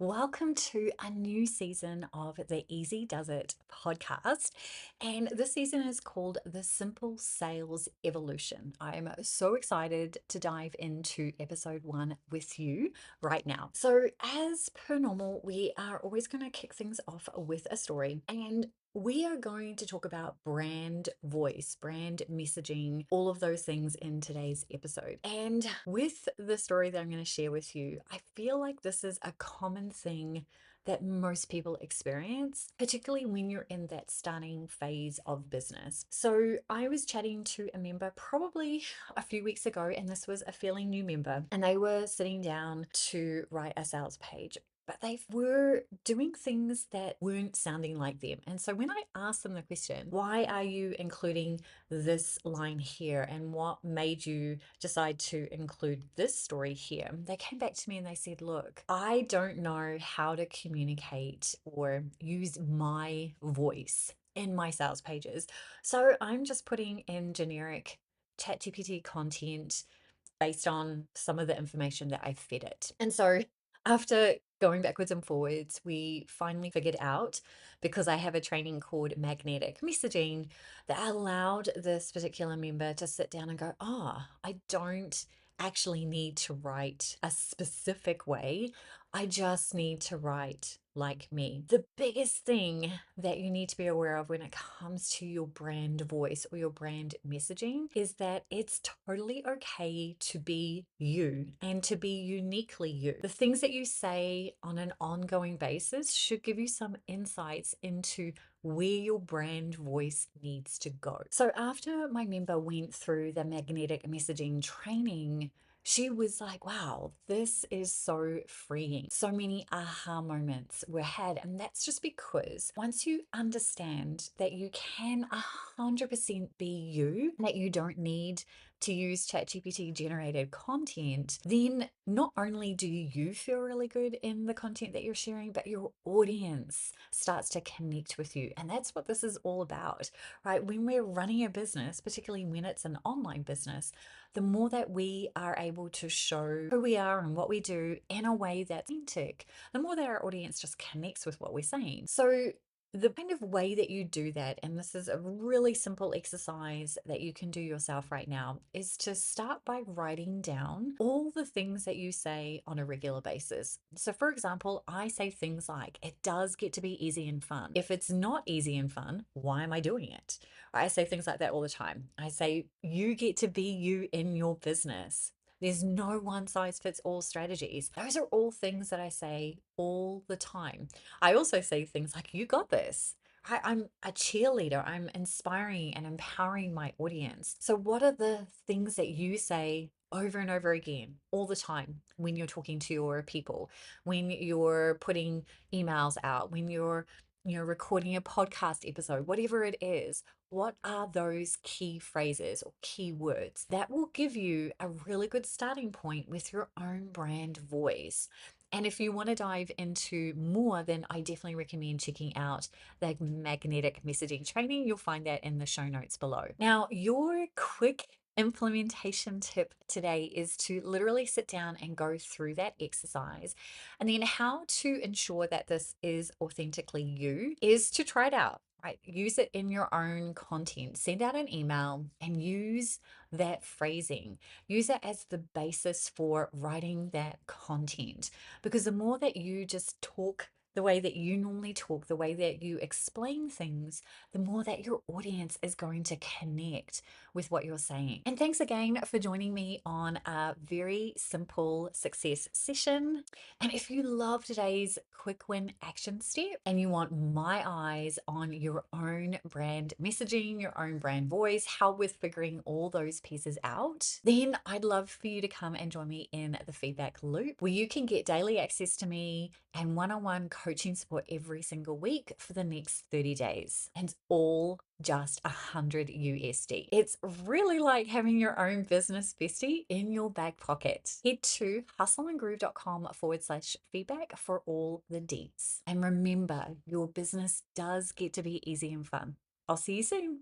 Welcome to a new season of the Easy Does It podcast. And this season is called The Simple Sales Evolution. I am so excited to dive into episode 1 with you right now. So, as per normal, we are always going to kick things off with a story. And we are going to talk about brand voice, brand messaging, all of those things in today's episode. And with the story that I'm going to share with you, I feel like this is a common thing that most people experience, particularly when you're in that starting phase of business. So I was chatting to a member probably a few weeks ago, and this was a fairly new member, and they were sitting down to write a sales page, but they were doing things that weren't sounding like them. And so when I asked them the question, why are you including this line here? And what made you decide to include this story here? They came back to me and they said, look, I don't know how to communicate or use my voice in my sales pages. So I'm just putting in generic ChatGPT content based on some of the information that I fed it. And so after going backwards and forwards, we finally figured out, because I have a training called magnetic messaging, that allowed this particular member to sit down and go, oh, I don't actually need to write a specific way. I just need to write like me. The biggest thing that you need to be aware of when it comes to your brand voice or your brand messaging is that it's totally okay to be you and to be uniquely you. The things that you say on an ongoing basis should give you some insights into where your brand voice needs to go. So after my member went through the magnetic messaging training, she was like, wow, this is so freeing. So many aha moments were had. And that's just because once you understand that you can 100% be you, that you don't need to use ChatGPT generated content, then not only do you feel really good in the content that you're sharing, but your audience starts to connect with you. And that's what this is all about, right? When we're running a business, particularly when it's an online business, the more that we are able to show who we are and what we do in a way that's authentic, the more that our audience just connects with what we're saying. So the kind of way that you do that, and this is a really simple exercise that you can do yourself right now, is to start by writing down all the things that you say on a regular basis. So, for example, I say things like, it does get to be easy and fun. If it's not easy and fun, why am I doing it? I say things like that all the time. I say, you get to be you in your business. There's no one size fits all strategies. Those are all things that I say all the time. I also say things like, you got this. I'm a cheerleader. I'm inspiring and empowering my audience. So, what are the things that you say over and over again all the time when you're talking to your people, when you're putting emails out, when you're recording a podcast episode, whatever it is? What are those key phrases or key words that will give you a really good starting point with your own brand voice? And if you want to dive into more, then I definitely recommend checking out the magnetic messaging training. You'll find that in the show notes below. Now, your quick implementation tip today is to literally sit down and go through that exercise. And then how to ensure that this is authentically you is to try it out. Right? Use it in your own content. Send out an email and use that phrasing. Use it as the basis for writing that content. Because the more that you just talk the way that you normally talk, the way that you explain things, the more that your audience is going to connect with what you're saying. And thanks again for joining me on a very simple success session. And if you love today's quick win action step and you want my eyes on your own brand messaging, your own brand voice, help with figuring all those pieces out, then I'd love for you to come and join me in the feedback loop, where you can get daily access to me and one-on-one coaching support every single week for the next 30 days. And all just 100 USD. It's really like having your own business bestie in your back pocket. Head to hustleandgroove.com/feedback for all the deets. And remember, your business does get to be easy and fun. I'll see you soon.